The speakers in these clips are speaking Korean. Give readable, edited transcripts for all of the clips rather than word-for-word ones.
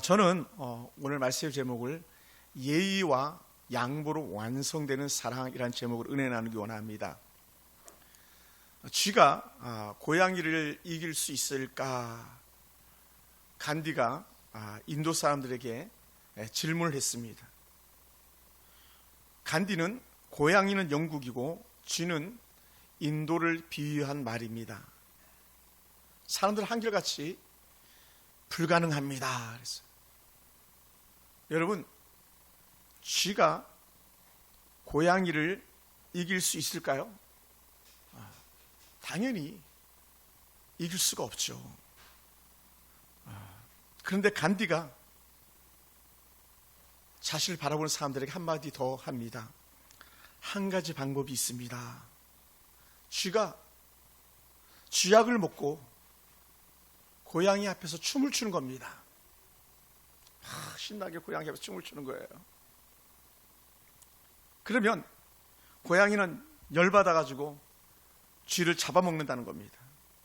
저는 오늘 말씀의 제목을 예의와 양보로 완성되는 사랑이라는 제목으로 은혜 나누기 원합니다. 쥐가 고양이를 이길 수 있을까? 간디가 인도 사람들에게 질문을 했습니다. 간디는 고양이는 영국이고 쥐는 인도를 비유한 말입니다. 사람들 한결같이 불가능합니다. 그랬어요. 여러분, 쥐가 고양이를 이길 수 있을까요? 당연히 이길 수가 없죠. 그런데 간디가 자신을 바라보는 사람들에게 한마디 더 합니다. 한 가지 방법이 있습니다. 쥐가 쥐약을 먹고 고양이 앞에서 춤을 추는 겁니다. 신나게 고양이 앞에서 춤을 추는 거예요. 그러면 고양이는 열받아가지고 쥐를 잡아먹는다는 겁니다.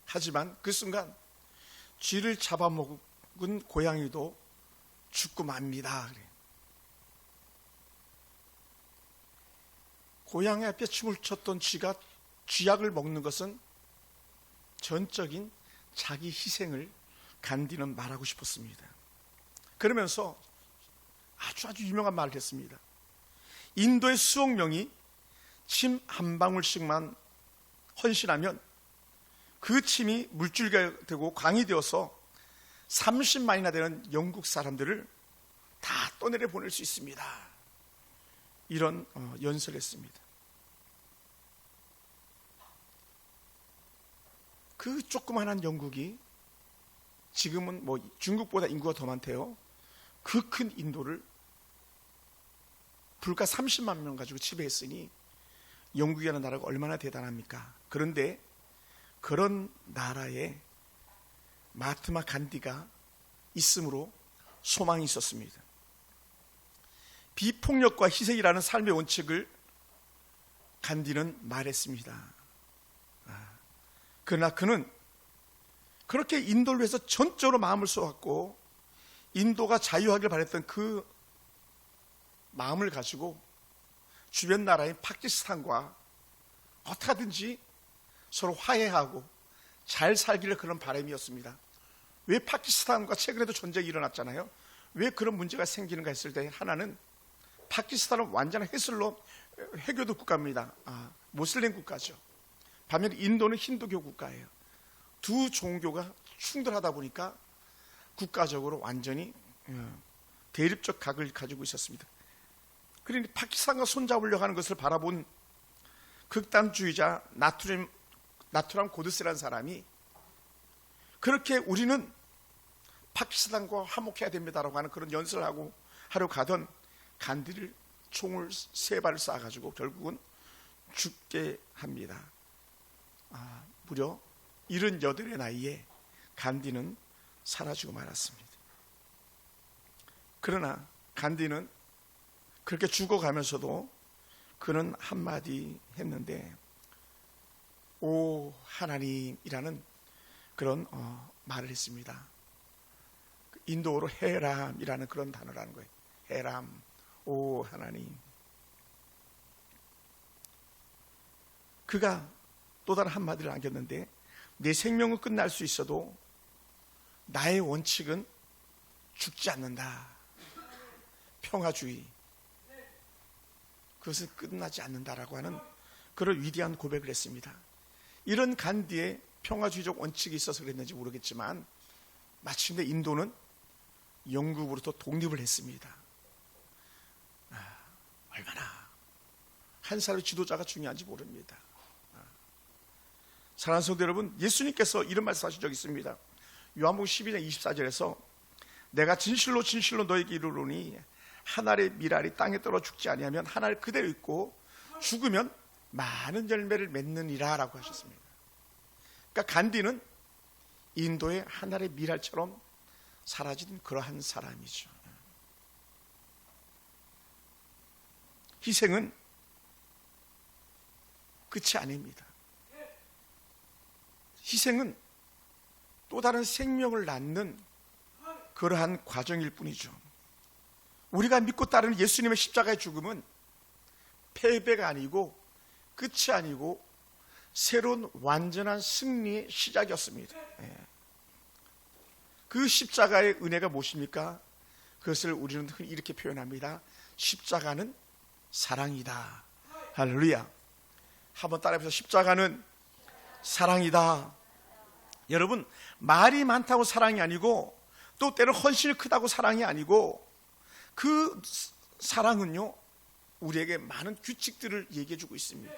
하지만 그 순간 쥐를 잡아먹은 고양이도 죽고 맙니다. 고양이 앞에 춤을 췄던 쥐가 쥐약을 먹는 것은 전적인 자기 희생을 간디는 말하고 싶었습니다. 그러면서 아주 유명한 말을 했습니다. 인도의 수억 명이 침 한 방울씩만 헌신하면 그 침이 물줄기가 되고 강이 되어서 30만이나 되는 영국 사람들을 다 떠내려 보낼 수 있습니다. 이런 연설을 했습니다. 그 조그만한 영국이 지금은 중국보다 인구가 더 많대요. 그 큰 인도를 불과 30만 명 가지고 지배했으니 영국이라는 나라가 얼마나 대단합니까? 그런데 그런 나라에 마하트마 간디가 있으므로 소망이 있었습니다. 비폭력과 희생이라는 삶의 원칙을 간디는 말했습니다. 그러나 그는 그렇게 인도를 위해서 전적으로 마음을 쏟았고 인도가 자유하길 바랬던 그 마음을 가지고 주변 나라인 파키스탄과 어떻게 하든지 서로 화해하고 잘 살기를 그런 바람이었습니다. 왜 파키스탄과 최근에도 전쟁이 일어났잖아요. 왜 그런 문제가 생기는가 했을 때 하나는 파키스탄은 완전한 해교도 국가입니다. 모슬림 국가죠. 반면 인도는 힌두교 국가예요. 두 종교가 충돌하다 보니까 국가적으로 완전히 대립적 각을 가지고 있었습니다. 그러니 파키스탄과 손잡으려고 하는 것을 바라본 극단주의자 나투람 고드세라는 사람이 그렇게 우리는 파키스탄과 화목해야 됩니다라고 하는 그런 연설을 하러 가던 간디를 총을 3발을 쏴가지고 결국은 죽게 합니다. 무려 78의 나이에 간디는 사라지고 말았습니다. 그러나 간디는 그렇게 죽어가면서도 그는 한마디 했는데 오 하나님이라는 그런 말을 했습니다. 인도어로 헤람이라는 그런 단어라는 거예요. 헤람, 오 하나님. 그가 또 다른 한마디를 남겼는데 내 생명은 끝날 수 있어도 나의 원칙은 죽지 않는다. 평화주의. 그것은 끝나지 않는다라고 하는 그런 위대한 고백을 했습니다. 이런 간디의 평화주의적 원칙이 있어서 그랬는지 모르겠지만 마침내 인도는 영국으로부터 독립을 했습니다. 얼마나 한 사람의 지도자가 중요한지 모릅니다. 사랑하는 성도 여러분, 예수님께서 이런 말씀하신 적이 있습니다. 요한복음 12장 24절에서 내가 진실로 진실로 너에게 이르노니 한 알의 밀알이 땅에 떨어 죽지 아니하면 한 알 그대로 있고 죽으면 많은 열매를 맺느니라 라고 하셨습니다. 그러니까 간디는 인도의 한 알의 밀알처럼 사라진 그러한 사람이죠. 희생은 끝이 아닙니다. 희생은 또 다른 생명을 낳는 그러한 과정일 뿐이죠. 우리가 믿고 따르는 예수님의 십자가의 죽음은 패배가 아니고 끝이 아니고 새로운 완전한 승리의 시작이었습니다. 그 십자가의 은혜가 무엇입니까? 그것을 우리는 흔히 이렇게 표현합니다. 십자가는 사랑이다. 할렐루야. 한번 따라해보세요. 십자가는 사랑이다. 여러분, 말이 많다고 사랑이 아니고 또 때로 헌신이 크다고 사랑이 아니고 그 사랑은요, 우리에게 많은 규칙들을 얘기해 주고 있습니다.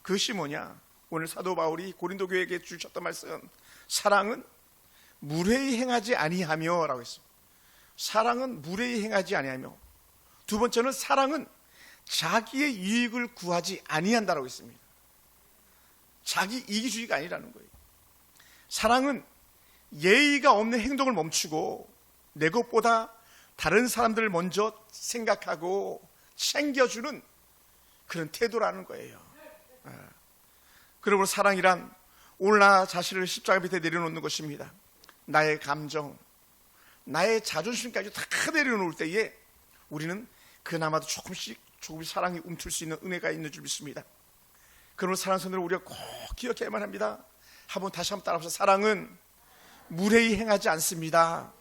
그것이 뭐냐? 오늘 사도 바울이 고린도 교회에게 주셨던 말씀, 사랑은 무례히 행하지 아니하며 라고 했습니다. 사랑은 무례히 행하지 아니하며, 두 번째는 사랑은 자기의 이익을 구하지 아니한다라고 했습니다. 자기 이기주의가 아니라는 거예요. 사랑은 예의가 없는 행동을 멈추고 내 것보다 다른 사람들을 먼저 생각하고 챙겨주는 그런 태도라는 거예요. 그러므로 사랑이란 오늘 나 자신을 십자가 밑에 내려놓는 것입니다. 나의 감정, 나의 자존심까지 다 내려놓을 때에 우리는 그나마도 조금씩 사랑이 움틀 수 있는 은혜가 있는 줄 믿습니다. 그러므로 사랑하는 성도들, 우리가 꼭 기억해야만 합니다. 다시 한번 따라합시다. 사랑은 무례히 행하지 않습니다.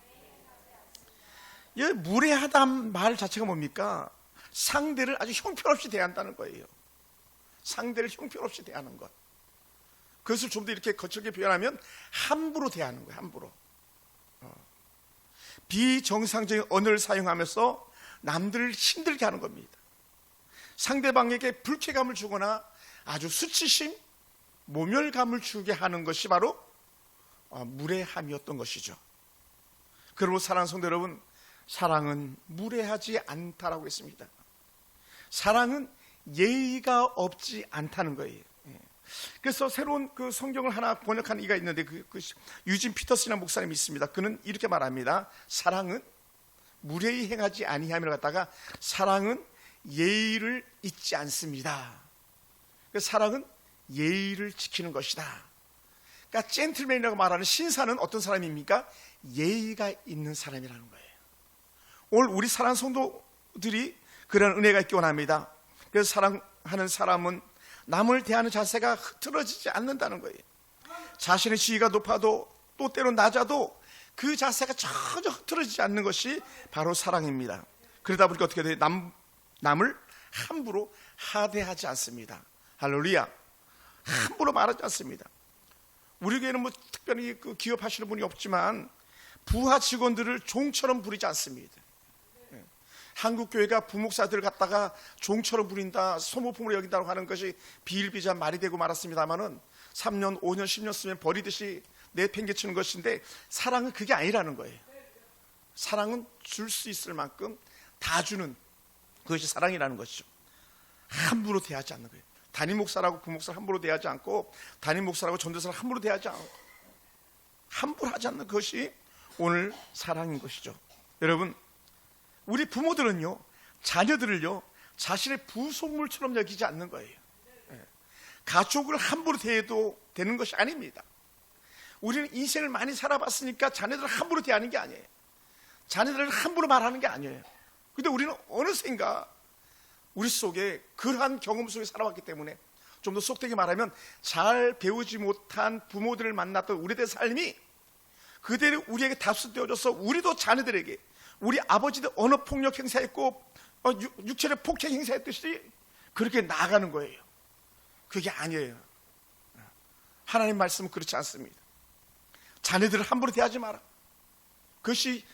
이 무례하다는 말 자체가 뭡니까? 상대를 아주 형편없이 대한다는 거예요. 상대를 형편없이 대하는 것. 그것을 좀 더 이렇게 거칠게 표현하면 함부로 대하는 거예요. 함부로. 비정상적인 언어를 사용하면서 남들을 힘들게 하는 겁니다. 상대방에게 불쾌감을 주거나 아주 수치심, 모멸감을 주게 하는 것이 바로 무례함이었던 것이죠. 그러므로 사랑하는 성도 여러분, 사랑은 무례하지 않다라고 했습니다. 사랑은 예의가 없지 않다는 거예요. 그래서 새로운 그 성경을 하나 번역한 이가 있는데 그 유진 피터슨이라는 목사님이 있습니다. 그는 이렇게 말합니다. 사랑은 무례히 행하지 아니함을 갖다가 사랑은 예의를 잊지 않습니다. 사랑은 예의를 지키는 것이다. 그러니까 젠틀맨이라고 말하는 신사는 어떤 사람입니까? 예의가 있는 사람이라는 거예요. 오늘 우리 사랑하는 성도들이 그런 은혜가 있기 원합니다. 그래서 사랑하는 사람은 남을 대하는 자세가 흐트러지지 않는다는 거예요. 자신의 지위가 높아도 또 때론 낮아도 그 자세가 전혀 흐트러지지 않는 것이 바로 사랑입니다. 그러다 보니까 어떻게 돼요? 남을 함부로 하대하지 않습니다. 할렐루야. 함부로 말하지 않습니다. 우리 교회는 뭐 특별히 그 기업하시는 분이 없지만 부하 직원들을 종처럼 부리지 않습니다. 한국교회가 부목사들을 갖다가 종처럼 부린다, 소모품으로 여긴다고 하는 것이 비일비재한 말이 되고 말았습니다만은 3년, 5년, 10년 쓰면 버리듯이 내팽개치는 것인데 사랑은 그게 아니라는 거예요. 사랑은 줄 수 있을 만큼 다 주는 그것이 사랑이라는 것이죠. 함부로 대하지 않는 거예요. 담임 목사라고 부목사를 함부로 대하지 않고 담임 목사라고 전도사를 함부로 대하지 않고 함부로 하지 않는 것이 오늘 사랑인 것이죠. 여러분, 우리 부모들은요, 자녀들을요, 자신의 부속물처럼 여기지 않는 거예요. 가족을 함부로 대해도 되는 것이 아닙니다. 우리는 인생을 많이 살아봤으니까 자녀들을 함부로 대하는 게 아니에요. 자녀들을 함부로 말하는 게 아니에요. 근데 우리는 어느샌가 우리 속에 그러한 경험 속에 살아왔기 때문에 좀 더 속되게 말하면 잘 배우지 못한 부모들을 만났던 우리들의 삶이 그대로 우리에게 답습되어져서 우리도 자녀들에게 우리 아버지들 언어폭력 행사했고 육체적 폭행 행사했듯이 그렇게 나아가는 거예요. 그게 아니에요. 하나님 말씀은 그렇지 않습니다. 자녀들을 함부로 대하지 마라. 그것이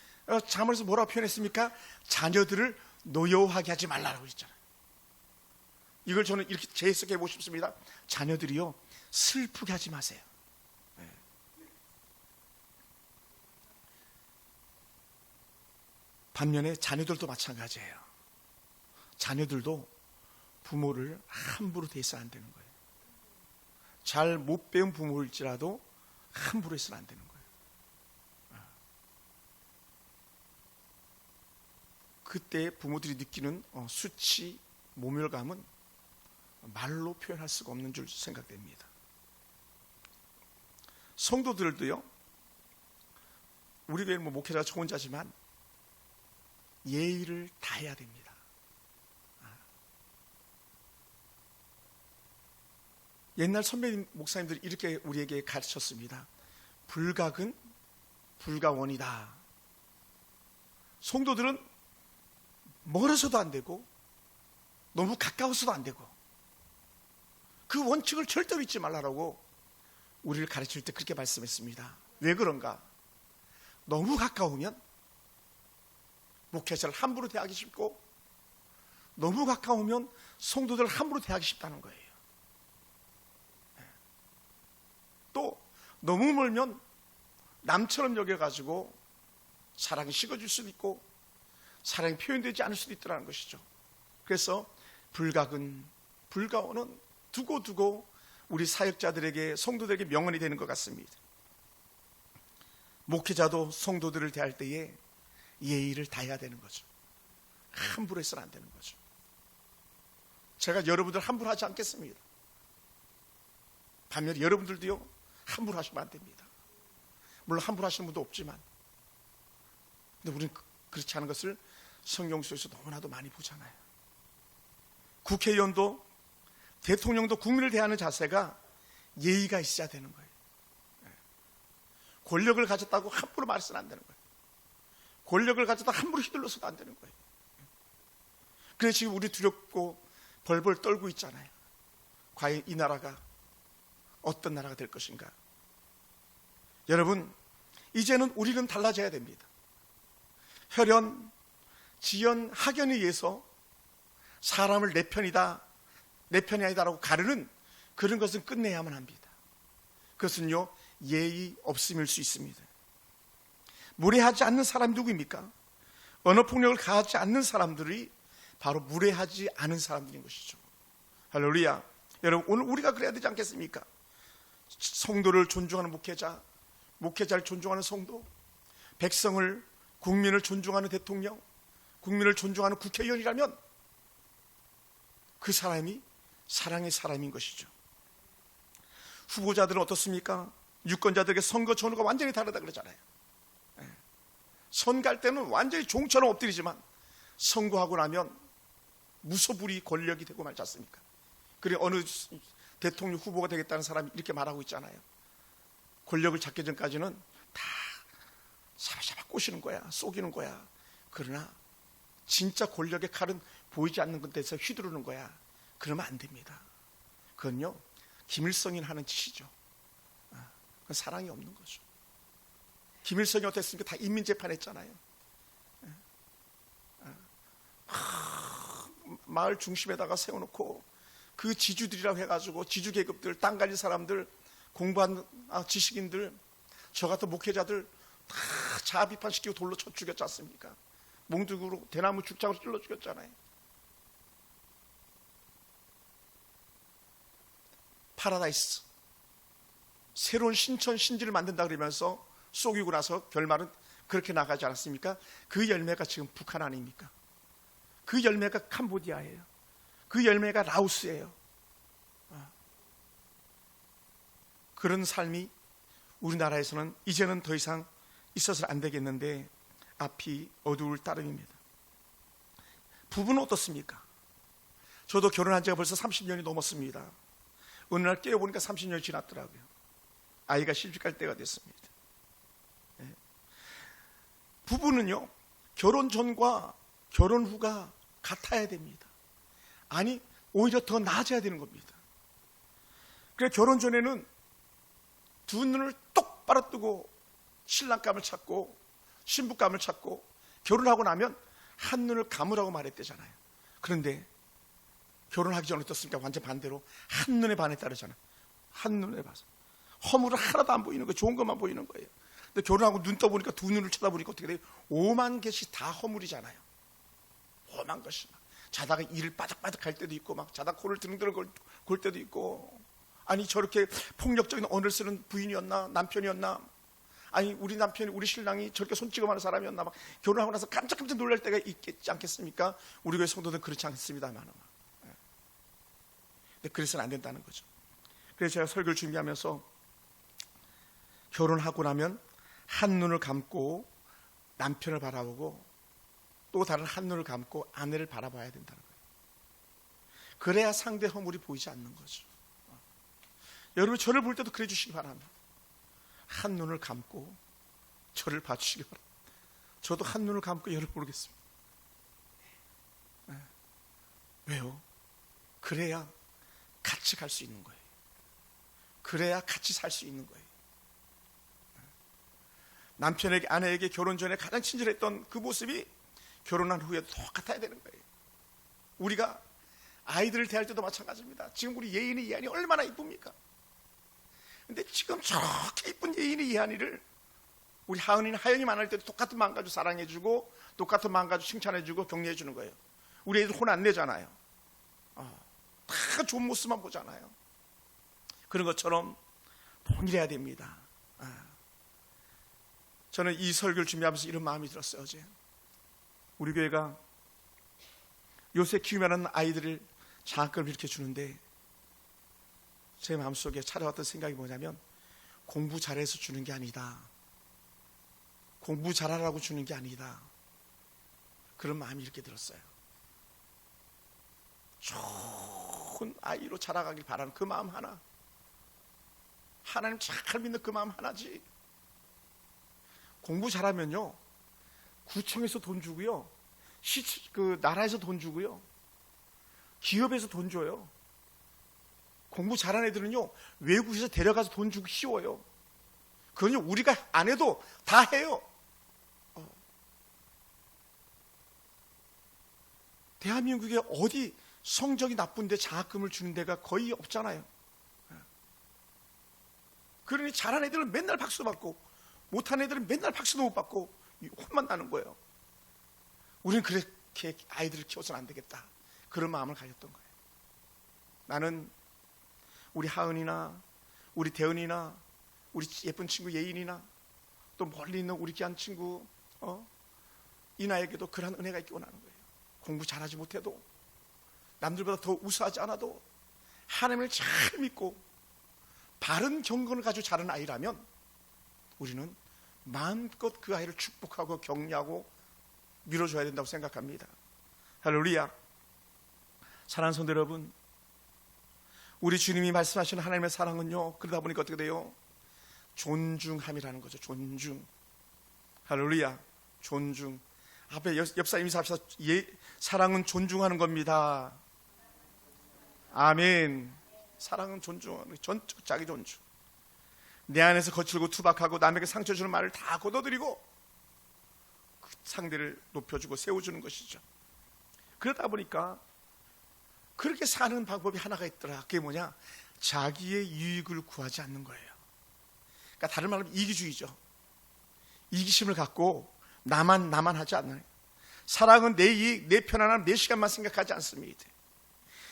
자문에서 뭐라고 표현했습니까? 자녀들을 노여워하게 하지 말라고 했잖아요. 이걸 저는 이렇게 재해석해 보고 싶습니다. 자녀들이요, 슬프게 하지 마세요. 반면에 자녀들도 마찬가지예요. 자녀들도 부모를 함부로 대해서는 안 되는 거예요. 잘 못 배운 부모일지라도 함부로 해서는 안 되는 거예요. 그때 부모들이 느끼는 수치, 모멸감은 말로 표현할 수가 없는 줄 생각됩니다. 성도들도요, 우리 교회는 뭐 목회자가 저 혼자지만 예의를 다해야 됩니다. 옛날 선배님 목사님들이 이렇게 우리에게 가르쳤습니다. 불각은 불가원이다. 성도들은 멀어서도 안 되고 너무 가까워서도 안 되고 그 원칙을 절대로 잊지 말라고 우리를 가르칠 때 그렇게 말씀했습니다. 왜 그런가? 너무 가까우면 목회자를 함부로 대하기 쉽고 너무 가까우면 성도들을 함부로 대하기 쉽다는 거예요. 또 너무 멀면 남처럼 여겨가지고 사랑이 식어질 수도 있고 사랑이 표현되지 않을 수도 있다는 것이죠. 그래서 불각은 불가원은 두고두고 우리 사역자들에게 성도들에게 명언이 되는 것 같습니다. 목회자도 성도들을 대할 때에 예의를 다해야 되는 거죠. 함부로 해서는 안 되는 거죠. 제가 여러분들 함부로 하지 않겠습니다. 반면에 여러분들도요 함부로 하시면 안 됩니다. 물론 함부로 하시는 분도 없지만 근데 우리는 그렇지 않은 것을 성경 속에서 너무나도 많이 보잖아요. 국회의원도 대통령도 국민을 대하는 자세가 예의가 있어야 되는 거예요. 권력을 가졌다고 함부로 말해서는 안 되는 거예요. 권력을 가졌다고 함부로 휘둘러서도 안 되는 거예요. 그래서 지금 우리 두렵고 벌벌 떨고 있잖아요. 과연 이 나라가 어떤 나라가 될 것인가? 여러분, 이제는 우리는 달라져야 됩니다. 혈연, 지연, 학연에 의해서 사람을 내 편이다, 내 편이 아니다라고 가르는 그런 것은 끝내야만 합니다. 그것은요 예의 없음일 수 있습니다. 무례하지 않는 사람이 누구입니까? 언어폭력을 가하지 않는 사람들이 바로 무례하지 않은 사람들인 것이죠. 할렐루야. 여러분, 오늘 우리가 그래야 되지 않겠습니까? 성도를 존중하는 목회자, 목회자를 존중하는 성도, 백성을, 국민을 존중하는 대통령, 국민을 존중하는 국회의원이라면 그 사람이 사랑의 사람인 것이죠. 후보자들은 어떻습니까? 유권자들에게 선거 전후가 완전히 다르다 그러잖아요. 선거할 때는 완전히 종처럼 엎드리지만 선거하고 나면 무소불위 권력이 되고 말지 않습니까? 그리고 어느 대통령 후보가 되겠다는 사람이 이렇게 말하고 있잖아요. 권력을 잡기 전까지는 다 샤바샤바 꼬시는 거야, 쏘기는 거야. 그러나 진짜 권력의 칼은 보이지 않는 곳에서 휘두르는 거야. 그러면 안 됩니다. 그건요 김일성이 하는 짓이죠. 그건 사랑이 없는 거죠. 김일성이 어땠습니까? 다 인민재판했잖아요. 마을 중심에다가 세워놓고 그 지주들이라고 해가지고 지주계급들, 땅 가진 사람들, 공부한 지식인들, 저 같은 목회자들 다 자아 비판시키고 돌로 쳐 죽였지 않습니까? 몽둥이로 대나무 죽창으로 찔러 죽였잖아요. 파라다이스, 새로운 신천 신지를 만든다 그러면서 쏘기고 나서 결말은 그렇게 나가지 않았습니까? 그 열매가 지금 북한 아닙니까? 그 열매가 캄보디아예요. 그 열매가 라오스예요. 그런 삶이 우리나라에서는 이제는 더 이상 있어서는 안 되겠는데 앞이 어두울 따름입니다. 부부는 어떻습니까? 저도 결혼한 지가 벌써 30년이 넘었습니다. 어느 날 깨어보니까 30년이 지났더라고요. 아이가 시집갈 때가 됐습니다. 부부는요 결혼 전과 결혼 후가 같아야 됩니다. 아니 오히려 더 나아져야 되는 겁니다. 그래서 결혼 전에는 두 눈을 똑바로 뜨고 신랑감을 찾고 신부감을 찾고 결혼하고 나면 한눈을 감으라고 말했대잖아요. 그런데 결혼하기 전에 어떻습니까? 완전 반대로 한눈에 반했다잖아요. 한눈에 봐서 허물은 하나도 안 보이는 거예요. 좋은 것만 보이는 거예요. 근데 결혼하고 눈 떠보니까 두 눈을 쳐다보니까 어떻게 돼요? 오만 것이 다 허물이잖아요. 오만 것이 막 자다가 이를 바닥바닥 할 때도 있고 막 자다 코를 드릉드릉 골 때도 있고 아니 저렇게 폭력적인 언어를 쓰는 부인이었나 남편이었나 아니 우리 남편이 우리 신랑이 저렇게 손찌검하는 사람이었나 막 결혼하고 나서 깜짝깜짝 놀랄 때가 있겠지 않겠습니까? 우리 교회 성도들은 그렇지 않습니다만 근데 그래서는 안 된다는 거죠. 그래서 제가 설교를 준비하면서 결혼하고 나면 한눈을 감고 남편을 바라보고 또 다른 한눈을 감고 아내를 바라봐야 된다는 거예요. 그래야 상대 허물이 보이지 않는 거죠. 여러분, 저를 볼 때도 그래 주시기 바랍니다. 한눈을 감고 저를 봐주시기 바랍니다. 저도 한눈을 감고 여를 보겠습니다. 왜요? 그래야 같이 갈 수 있는 거예요. 그래야 같이 살 수 있는 거예요. 남편에게, 아내에게 결혼 전에 가장 친절했던 그 모습이 결혼한 후에도 똑같아야 되는 거예요. 우리가 아이들을 대할 때도 마찬가지입니다. 지금 우리 예인이 이한이 얼마나 이쁩니까? 근데 지금 저렇게 이쁜 예인이 이한이를 우리 하은이는 하영이 만날 때도 똑같은 마음 가지고 사랑해주고 똑같은 마음 가지고 칭찬해주고 격려해주는 거예요. 우리 애들 혼 안 내잖아요. 다 좋은 모습만 보잖아요. 그런 것처럼 동일해야 됩니다. 저는 이 설교를 준비하면서 이런 마음이 들었어요. 어제 우리 교회가 요새 키우면 하는 아이들을 장학금을 이렇게 주는데 제 마음속에 찾아왔던 생각이 뭐냐면 공부 잘해서 주는 게 아니다. 공부 잘하라고 주는 게 아니다. 그런 마음이 이렇게 들었어요. 좋은 아이로 자라가길 바라는 그 마음 하나, 하나님 잘 믿는 그 마음 하나지. 공부 잘하면요 구청에서 돈 주고요, 그 나라에서 돈 주고요, 기업에서 돈 줘요. 공부 잘하는 애들은요 외국에서 데려가서 돈 주고 키워요. 그건요 우리가 안 해도 다 해요. 대한민국에 어디 성적이 나쁜데 장학금을 주는 데가 거의 없잖아요. 그러니 잘하는 애들은 맨날 박수 받고 못하는 애들은 맨날 박수도 못 받고 혼만 나는 거예요. 우리는 그렇게 아이들을 키워서는 안 되겠다, 그런 마음을 가졌던 거예요. 나는 우리 하은이나 우리 대은이나 우리 예쁜 친구 예인이나 또 멀리 있는 우리 귀한 친구 이나에게도 그러한 은혜가 있기 원하는 거예요. 공부 잘하지 못해도 남들보다 더 우수하지 않아도 하나님을 잘 믿고 바른 경건을 가지고 자란 아이라면 우리는 마음껏 그 아이를 축복하고 격려하고 밀어줘야 된다고 생각합니다. 할렐루야. 사랑하는 성도 여러분, 우리 주님이 말씀하시는 하나님의 사랑은요 그러다 보니까 어떻게 돼요? 존중함이라는 거죠. 존중. 할렐루야. 존중. 앞에 옆 사람 인사합시다. 사랑은 존중하는 겁니다. 아멘. 사랑은 존중하는, 전적 자기 존중. 내 안에서 거칠고 투박하고 남에게 상처 주는 말을 다 걷어들이고 그 상대를 높여주고 세워주는 것이죠. 그러다 보니까 그렇게 사는 방법이 하나가 있더라. 그게 뭐냐? 자기의 이익을 구하지 않는 거예요. 그러니까 다른 말로 하면 이기주의죠. 이기심을 갖고 나만 하지 않아요. 사랑은 내 이익, 내 편안함, 내 시간만 생각하지 않습니다.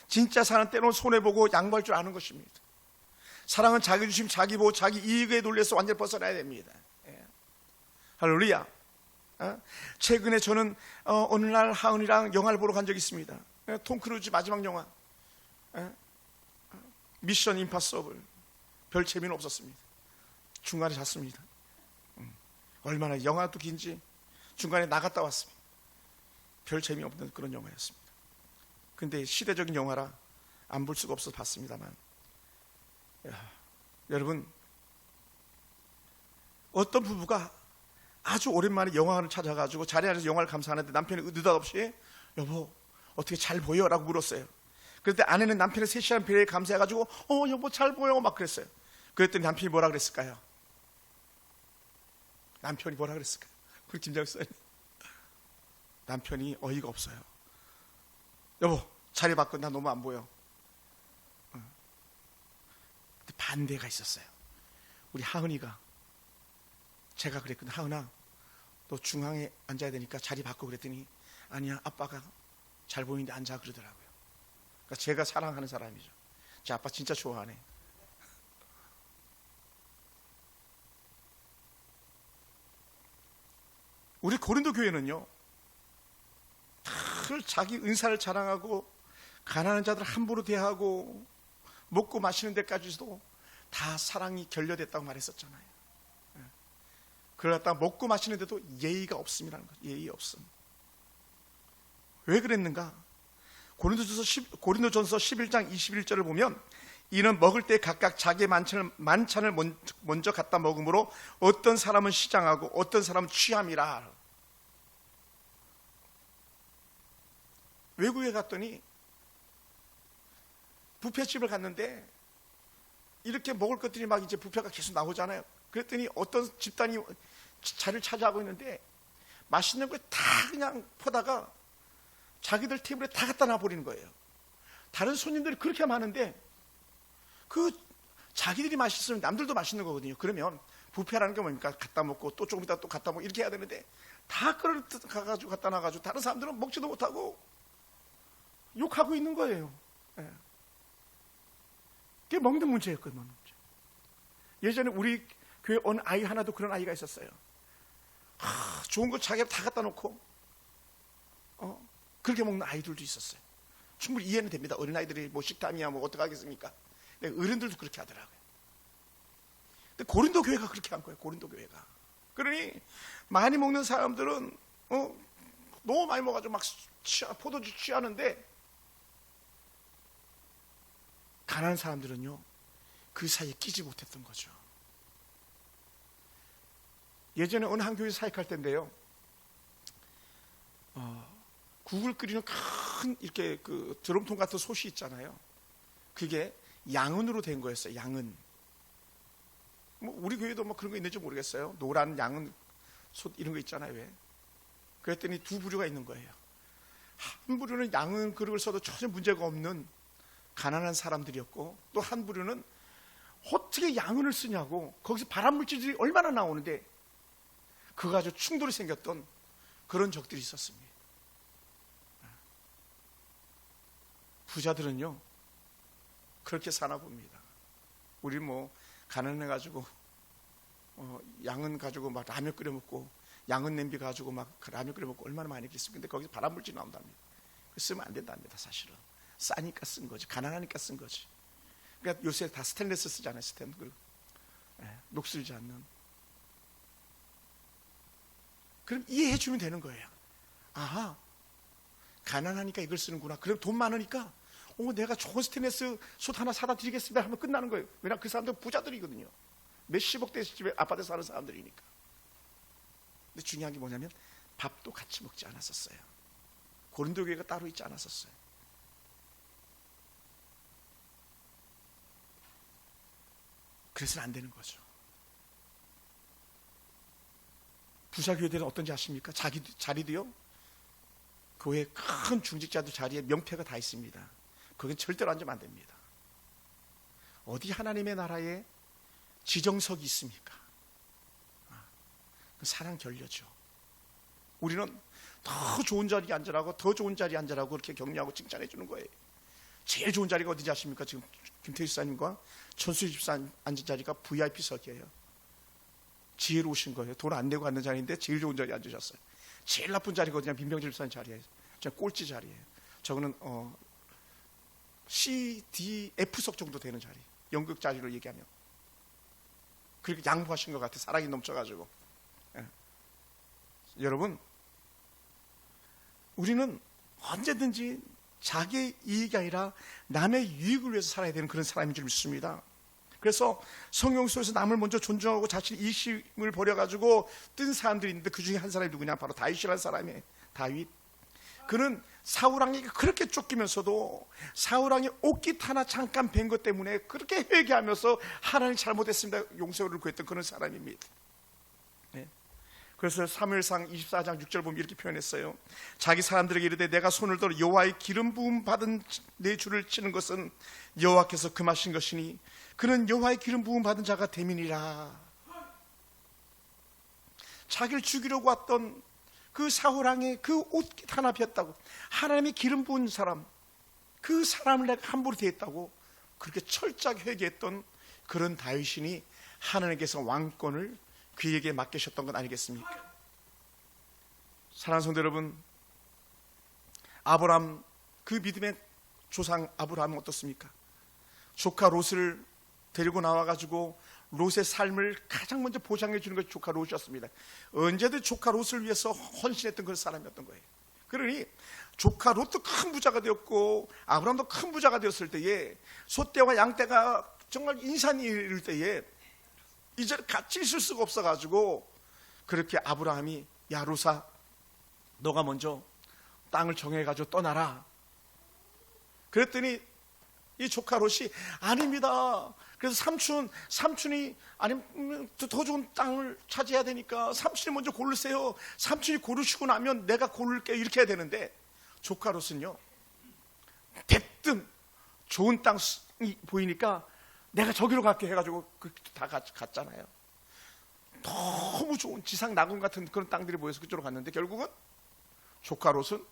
진짜 사랑 때로는 손해보고 양보할 줄 아는 것입니다. 사랑은 자기 중심, 자기 보호, 자기 이익에 놀려서 완전히 벗어나야 됩니다. 할렐루야. 최근에 저는 어느 날 하은이랑 영화를 보러 간 적이 있습니다. 톰 크루즈 마지막 영화 미션 임파서블. 별 재미는 없었습니다. 중간에 잤습니다. 얼마나 영화도 긴지 중간에 나갔다 왔습니다. 별 재미없는 그런 영화였습니다. 근데 시대적인 영화라 안 볼 수가 없어서 봤습니다만, 여러분, 어떤 부부가 아주 오랜만에 영화관을 찾아가지고 자리에 앉아서 영화를 감상하는데 남편이 느닷없이 여보 어떻게 잘 보여? 라고 물었어요. 그런데 아내는 남편의 세시한 배려에 감사해가지고 여보 잘 보여 막 그랬어요. 그랬더니 남편이 뭐라 그랬을까요? 남편이 뭐라 그랬을까요? 우리 김장수님, 남편이 어이가 없어요. 여보 자리 바꿔, 나 너무 안 보여. 근데 반대가 있었어요. 우리 하은이가, 제가 그랬거든. 하은아 너 중앙에 앉아야 되니까 자리 바꿔 그랬더니 아니야 아빠가 잘 보이는데 앉아 그러더라고요. 그러니까 제가 사랑하는 사람이죠. 제 아빠 진짜 좋아하네. 우리 고린도 교회는요 늘 자기 은사를 자랑하고 가난한 자들 함부로 대하고 먹고 마시는 데까지도 다 사랑이 결여됐다고 말했었잖아요. 그걸 갖다 먹고 마시는데도 예의가 없음이라는 거죠. 예의 없음. 왜 그랬는가? 고린도전서 11장 21절을 보면 이는 먹을 때 각각 자기의 만찬을 먼저 갖다 먹으므로 어떤 사람은 시장하고 어떤 사람은 취함이라. 외국에 갔더니 뷔페집을 갔는데 이렇게 먹을 것들이 막 이제 뷔페가 계속 나오잖아요. 그랬더니 어떤 집단이 자리를 차지하고 있는데 맛있는 걸 다 그냥 퍼다가 자기들 테이블에 다 갖다 놔버리는 거예요. 다른 손님들이 그렇게 많은데 그 자기들이 맛있으면 남들도 맛있는 거거든요. 그러면 뷔페라는 게 뭡니까? 갖다 먹고 또 조금 이따 또 갖다 먹고 이렇게 해야 되는데 다 끌어 가가지고 갖다 놔가지고 다른 사람들은 먹지도 못하고 욕하고 있는 거예요. 예. 그게 먹는 문제였거든요. 예전에 우리 교회 어느 아이 하나도 그런 아이가 있었어요. 좋은 거 자기가 다 갖다 놓고 그렇게 먹는 아이들도 있었어요. 충분히 이해는 됩니다. 어린아이들이 뭐 식탐이야 뭐 어떡하겠습니까? 어른들도 그렇게 하더라고요. 근데 고린도 교회가 그렇게 한 거예요. 고린도 교회가. 그러니 많이 먹는 사람들은 너무 많이 먹어가지고 막 포도주 취하는데 가난한 사람들은요 그 사이에 끼지 못했던 거죠. 예전에 어느 한 교회 사역할 때인데요, 국을 끓이는 큰 이렇게 그 드럼통 같은 솥이 있잖아요. 그게 양은으로 된 거였어요. 양은. 뭐 우리 교회도 뭐 그런 거 있는지 모르겠어요. 노란 양은 솥 이런 거 있잖아요. 왜? 그랬더니 두 부류가 있는 거예요. 한 부류는 양은 그릇을 써도 전혀 문제가 없는 가난한 사람들이었고, 또 한 부류는 어떻게 양은을 쓰냐고 거기서 발암물질들이 얼마나 나오는데 그거 가지고 충돌이 생겼던 그런 적들이 있었습니다. 부자들은요 그렇게 사나 봅니다. 우리 뭐 가난해가지고 양은 가지고 막 라면 끓여 먹고 양은 냄비 가지고 막 라면 끓여 먹고 얼마나 많이 있겠습니까? 근데 거기서 발암물질 나온답니다. 쓰면 안 된답니다. 사실은 싸니까 쓴 거지, 가난하니까 쓴 거지. 그러니까 요새 다 스테인리스 쓰잖아요. 스테인리스. 녹슬지 않는. 그럼 이해해 주면 되는 거예요. 아하, 가난하니까 이걸 쓰는구나. 그럼 돈 많으니까 내가 좋은 스테인리스 솥 하나 사다 드리겠습니다 하면 끝나는 거예요. 왜냐하면 그 사람들은 부자들이거든요. 몇십억 대의 집에 아파트에 사는 사람들이니까. 근데 중요한 게 뭐냐면 밥도 같이 먹지 않았었어요. 고린도 교회가 따로 있지 않았었어요. 그래서는 안 되는 거죠. 부자 교회들은 어떤지 아십니까? 자리도요, 교회 큰 중직자들 자리에 명패가 다 있습니다. 거긴 절대로 앉으면 안 됩니다. 어디 하나님의 나라에 지정석이 있습니까? 사랑 결려죠. 우리는 더 좋은 자리에 앉으라고, 더 좋은 자리에 앉으라고 그렇게 격려하고 칭찬해 주는 거예요. 제일 좋은 자리가 어디지 아십니까? 지금 김태희 집사님과 천수희 집사 앉은 자리가 VIP석이에요. 지혜로우신 거예요. 돈 안 내고 앉는 자리인데 제일 좋은 자리에 앉으셨어요. 제일 나쁜 자리가 어디냐? 민병철 집사님 자리예요. 저 꼴찌 자리예요. 저거는 C, D, F석 정도 되는 자리. 연극 자리로 얘기하면. 그렇게 양보하신 것 같아요. 사랑이 넘쳐가지고. 여러분, 우리는 언제든지 자기의 이익이 아니라 남의 유익을 위해서 살아야 되는 그런 사람인 줄 믿습니다. 그래서 성경 속에서 남을 먼저 존중하고 자신의 이익심을 버려가지고 뜬 사람들이 있는데 그 중에 한 사람이 누구냐? 바로 다윗이라는 사람이에요. 다윗. 그는 사울왕에게 그렇게 쫓기면서도 사울왕이 옷깃 하나 잠깐 뵌 것 때문에 그렇게 회개하면서 하나님 잘못했습니다 용서를 구했던 그런 사람입니다. 그래서 사무엘상 24장 6절 보면 이렇게 표현했어요. 자기 사람들에게 이르되 내가 손을 들어 여호와의 기름 부음 받은 내 주를 치는 것은 여호와께서 금하신 것이니 그는 여호와의 기름 부음 받은 자가 됨이니라. 자기를 죽이려고 왔던 그 사울왕의 그 옷깃 하나 폈다고, 하나님이 기름 부은 사람, 그 사람을 내가 함부로 대했다고 그렇게 철저하게 회개했던 그런 다윗이니 하나님께서 왕권을 그에게 맡기셨던 건 아니겠습니까? 사랑하는 성도 여러분, 아브라함, 그 믿음의 조상 아브라함은 어떻습니까? 조카 롯을 데리고 나와가지고 롯의 삶을 가장 먼저 보장해 주는 것이 조카 롯이었습니다. 언제든 조카 롯을 위해서 헌신했던 그런 사람이었던 거예요. 그러니 조카 롯도 큰 부자가 되었고 아브라함도 큰 부자가 되었을 때에 소떼와 양떼가 정말 인산이 이를 때에 이제 같이 있을 수가 없어가지고 그렇게 아브라함이 야 롯아 너가 먼저 땅을 정해가지고 떠나라. 그랬더니 이 조카 롯이 아닙니다. 그래서 삼촌이 아니면 더 좋은 땅을 차지해야 되니까 삼촌이 먼저 고르세요. 삼촌이 고르시고 나면 내가 고를게 이렇게 해야 되는데 조카 롯은요 대뜸 좋은 땅이 보이니까 내가 저기로 갈게 해가지고 다 갔잖아요. 너무 좋은 지상 낙원 같은 그런 땅들이 보여서 그쪽으로 갔는데 결국은 조카 롯은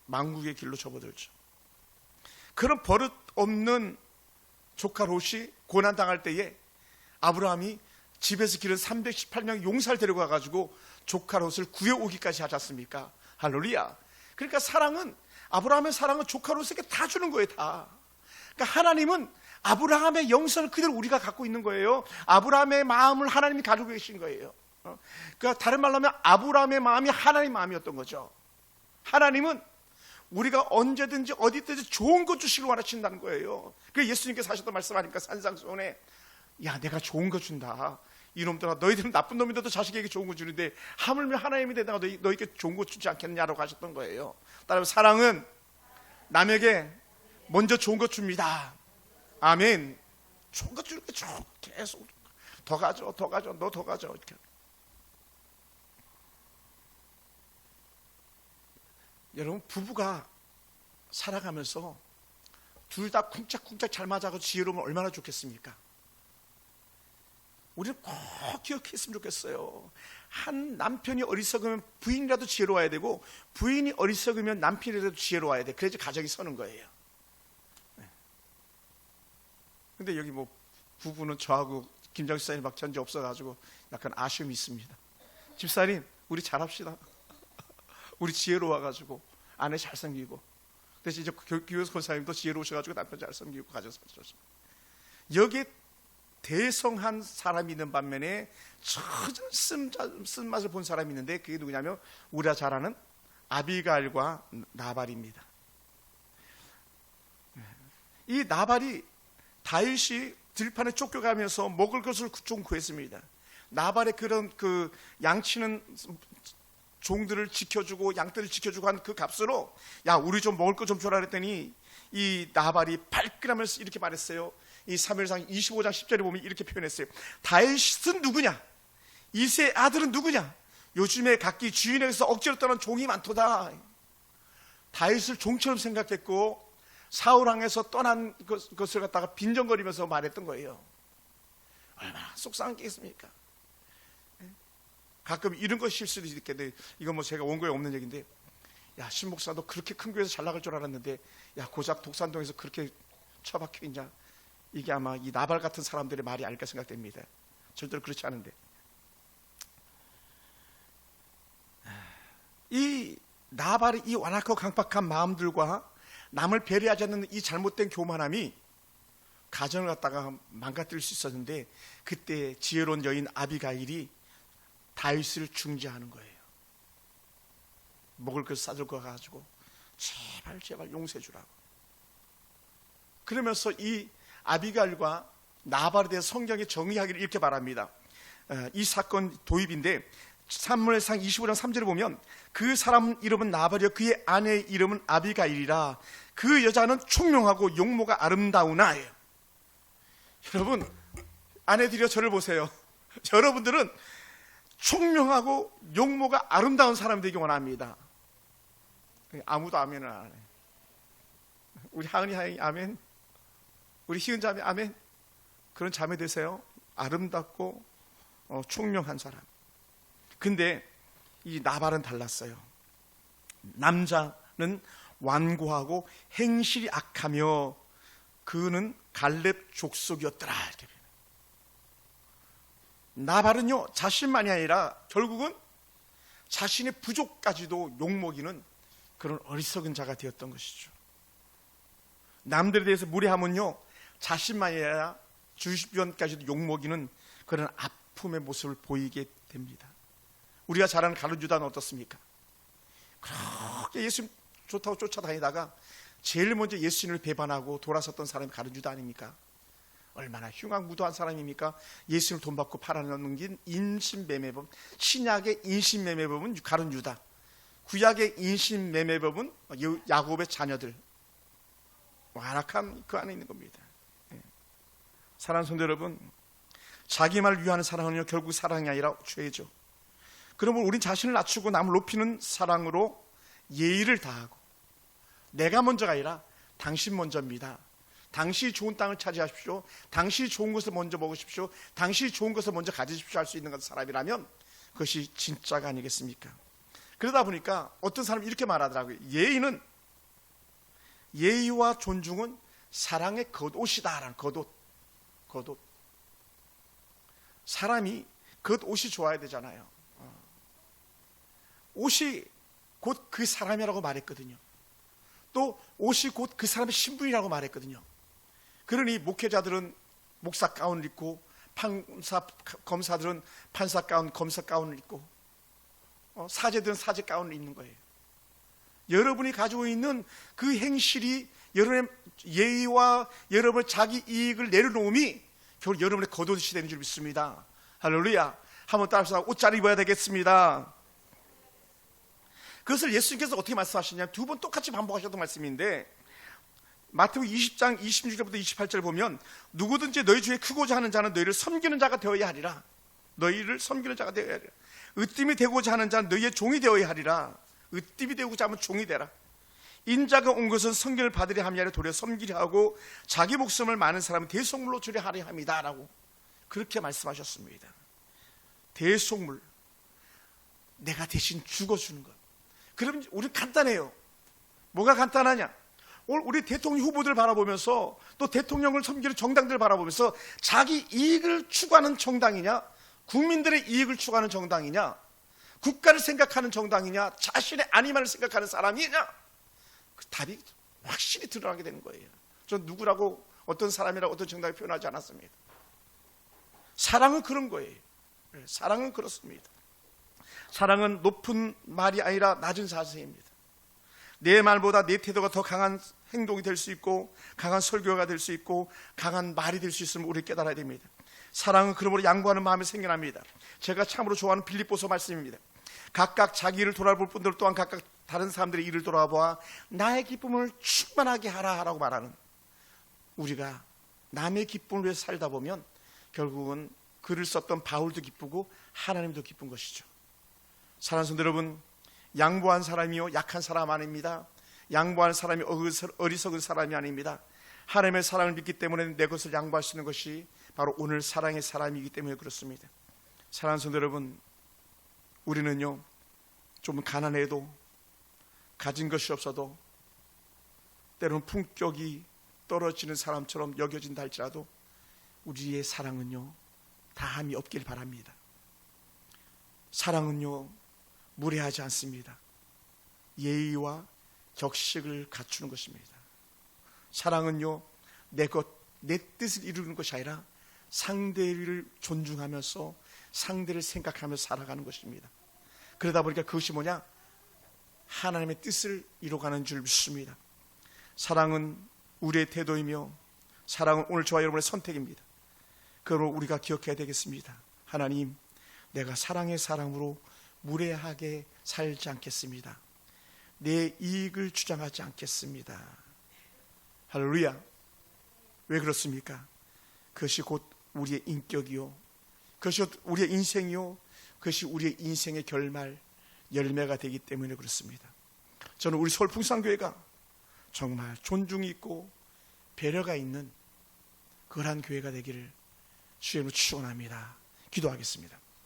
망국의 길로 접어들죠. 그런 버릇 없는 조카 롯이 고난당할 때에 아브라함이 집에서 기른 318명 용사를 데려가 가지고 조카 롯을 구해오기까지 하지 않습니까? 할렐루야. 그러니까 아브라함의 사랑은 조카 롯에게 다 주는 거예요. 다. 그러니까 하나님은 아브라함의 영성을 그대로 우리가 갖고 있는 거예요. 아브라함의 마음을 하나님이 가지고 계신 거예요. 그러니까 다른 말로 하면 아브라함의 마음이 하나님의 마음이었던 거죠. 하나님은 우리가 언제든지 어디든지 좋은 것 주시길 원하신다는 거예요. 그래서 예수님께서 하셨던 말씀하니까 산상수훈에 야 내가 좋은 거 준다. 이놈들아 너희들은 나쁜 놈인데도 자식에게 좋은 거 주는데 하물며 하나님이 되다가 너희에게 좋은 거 주지 않겠냐라고 하셨던 거예요. 따라서 사랑은 남에게 먼저 좋은 거 줍니다. 아멘. 좋은 거 주는 게 계속 더 가져 너 더 가져 이렇게. 여러분 부부가 살아가면서 둘 다 쿵짝쿵짝 잘 맞아서 지혜로우면 얼마나 좋겠습니까? 우리는 꼭 기억했으면 좋겠어요. 한 남편이 어리석으면 부인이라도 지혜로워야 되고 부인이 어리석으면 남편이라도 지혜로워야 돼. 그래야지 가정이 서는 거예요. 근데 여기 뭐 부부는 저하고 김정희 집사님밖에 전혀 없어가지고 약간 아쉬움이 있습니다. 집사님 우리 잘합시다. 우리 지혜로워가지고 아내 잘 섬기고 대신 이제 교회 권사님도 지혜로우셔가지고 남편 잘 섬기고 가정 잘 좋습니다. 여기에 대성한 사람이 있는 반면에 젖은 쓴맛을 본 사람이 있는데 그게 누구냐면 우리가 잘 아는 아비가일과 나발입니다. 이 나발이 다윗이 들판에 쫓겨가면서 먹을 것을 좀 구했습니다. 나발의 그런 그 양치는 종들을 지켜주고 양떼를 지켜주고 한 그 값으로 야 우리 좀 먹을 거 좀 줘라 그랬더니 이 나발이 발끈하면서 이렇게 말했어요. 이 사무엘상 25장 10절에 보면 이렇게 표현했어요. 다윗은 누구냐? 이새의 아들은 누구냐? 요즘에 각기 주인에게서 억지로 떠난 종이 많도다. 다윗을 종처럼 생각했고 사울왕에서 떠난 것을 갖다가 빈정거리면서 말했던 거예요. 얼마나 속상한 게 있습니까? 가끔 이런 거 실수도 있겠는데 이건 뭐 제가 원고에 없는 얘기인데 야 신목사도 그렇게 큰 교회에서 잘 나갈 줄 알았는데 야 고작 독산동에서 그렇게 처박혀 있냐. 이게 아마 이 나발 같은 사람들의 말이 아닐까 생각됩니다. 절대로 그렇지 않은데 이 나발의 이 완악하고 강박한 마음들과 남을 배려하지 않는 이 잘못된 교만함이 가정을 갖다가 망가뜨릴 수 있었는데 그때 지혜로운 여인 아비가일이 다윗을 중재하는 거예요. 먹을 것 싸들고 가가지고 제발 용서해 주라고. 그러면서 이 아비가일과 나발에 대해서 성경의 정의하기를 이렇게 말합니다. 이 사건 도입인데 사무엘상 25장 3절에 보면 그 사람 이름은 나발이요 그의 아내의 이름은 아비가일이라 그 여자는 총명하고 용모가 아름다우나. 여러분 아내들이여 저를 보세요. 여러분들은 총명하고 용모가 아름다운 사람 되기 원합니다. 아무도 아멘을 안 해. 우리 하은이 아멘. 우리 희은 자매 아멘. 그런 자매 되세요. 아름답고 총명한 사람. 근데 이 나발은 달랐어요. 남자는 완고하고 행실이 악하며 그는 갈렙 족속이었더라. 나발은요 자신만이 아니라 결국은 자신의 부족까지도 욕먹이는 그런 어리석은 자가 되었던 것이죠. 남들에 대해서 무례하면요 자신만이 아니라 주변까지도 욕먹이는 그런 아픔의 모습을 보이게 됩니다. 우리가 잘 아는 가룟 유다는 어떻습니까? 그렇게 예수님 좋다고 쫓아다니다가 제일 먼저 예수님을 배반하고 돌아섰던 사람이 가룟 유다 아닙니까? 얼마나 흉악무도한 사람입니까? 예수님을 돈 받고 팔아넘긴 인신매매범, 신약의 인신매매범은 가룟 유다, 구약의 인신매매범은 야곱의 자녀들, 완악한 그 안에 있는 겁니다. 사랑하는 성도 여러분, 자기만을 위하는 사랑은요 결국 사랑이 아니라 죄죠. 그러면 우린 자신을 낮추고 남을 높이는 사랑으로 예의를 다하고, 내가 먼저가 아니라 당신 먼저입니다, 당신이 좋은 땅을 차지하십시오, 당신이 좋은 것을 먼저 먹으십시오, 당신이 좋은 것을 먼저 가지십시오 할 수 있는 사람이라면 그것이 진짜가 아니겠습니까? 그러다 보니까 어떤 사람이 이렇게 말하더라고요. 예의와 존중은 사랑의 겉옷이다라는 겉옷. 사람이 겉옷이 좋아야 되잖아요. 옷이 곧 그 사람이라고 말했거든요. 또 옷이 곧 그 사람의 신분이라고 말했거든요. 그러니 목회자들은 목사 가운을 입고, 검사들은 판사 가운, 검사 가운을 입고, 사제들은 사제 가운을 입는 거예요. 여러분이 가지고 있는 그 행실이 여러분의 예의와 여러분의 자기 이익을 내려놓음이 결국 여러분의 겉옷이 되는 줄 믿습니다. 할렐루야. 한번 따라서 옷 잘 입어야 되겠습니다. 그것을 예수님께서 어떻게 말씀하시냐면 두 번 똑같이 반복하셨던 말씀인데, 마태복음 20장 26절부터 28절 보면 누구든지 너희 중에 크고자 하는 자는 너희를 섬기는 자가 되어야 하리라. 너희를 섬기는 자가 되어야 하리라. 으뜸이 되고자 하는 자는 너희의 종이 되어야 하리라. 으뜸이 되고자 하면 종이 되라. 인자가 온 것은 성경을 받으려 함이 아니라 도리어 섬기려 하고 자기 목숨을 많은 사람은 대속물로 주려 하려 함이다 라고 그렇게 말씀하셨습니다. 대속물, 내가 대신 죽어주는 것. 그럼 우리 간단해요. 뭐가 간단하냐? 오늘 우리 대통령 후보들 바라보면서, 또 대통령을 섬기는 정당들 바라보면서 자기 이익을 추구하는 정당이냐, 국민들의 이익을 추구하는 정당이냐, 국가를 생각하는 정당이냐, 자신의 안위만을 생각하는 사람이냐, 그 답이 확실히 드러나게 되는 거예요. 전 누구라고, 어떤 사람이라고, 어떤 정당을 표현하지 않았습니다. 사랑은 그런 거예요. 사랑은 그렇습니다. 사랑은 높은 말이 아니라 낮은 자세입니다. 내 말보다 내 태도가 더 강한 행동이 될 수 있고, 강한 설교가 될 수 있고, 강한 말이 될 수 있음을 우리 깨달아야 됩니다. 사랑은 그러므로 양보하는 마음이 생겨납니다. 제가 참으로 좋아하는 빌립보서 말씀입니다. 각각 자기 일을 돌아볼 뿐더러 또한 각각 다른 사람들의 일을 돌아보아 나의 기쁨을 충만하게 하라라고 말하는, 우리가 남의 기쁨을 위해 살다 보면 결국은 글을 썼던 바울도 기쁘고 하나님도 기쁜 것이죠. 사랑하는 성도 여러분, 양보한 사람이요 약한 사람 아닙니다. 양보하는 사람이 어리석은 사람이 아닙니다. 하나님의 사랑을 믿기 때문에 내 것을 양보할 수 있는 것이 바로 오늘 사랑의 사람이기 때문에 그렇습니다. 사랑하는 성도 여러분, 우리는요 좀 가난해도, 가진 것이 없어도, 때로는 품격이 떨어지는 사람처럼 여겨진다 할지라도 우리의 사랑은요 다함이 없길 바랍니다. 사랑은요 무례하지 않습니다. 예의와 격식을 갖추는 것입니다. 사랑은요 내 뜻을 이루는 것이 아니라 상대를 존중하면서 상대를 생각하면서 살아가는 것입니다. 그러다 보니까 그것이 뭐냐? 하나님의 뜻을 이루어가는 줄 믿습니다. 사랑은 우리의 태도이며, 사랑은 오늘 저와 여러분의 선택입니다. 그러므로 우리가 기억해야 되겠습니다. 하나님, 내가 사랑의 사랑으로 무례하게 살지 않겠습니다. 내 이익을 주장하지 않겠습니다. 할렐루야. 왜 그렇습니까? 그것이 곧 우리의 인격이요, 그것이 우리의 인생이요, 그것이 우리의 인생의 결말, 열매가 되기 때문에 그렇습니다. 저는 우리 서울 풍산교회가 정말 존중이 있고 배려가 있는 그러한 교회가 되기를 주의 이름으로 축원합니다. 기도하겠습니다.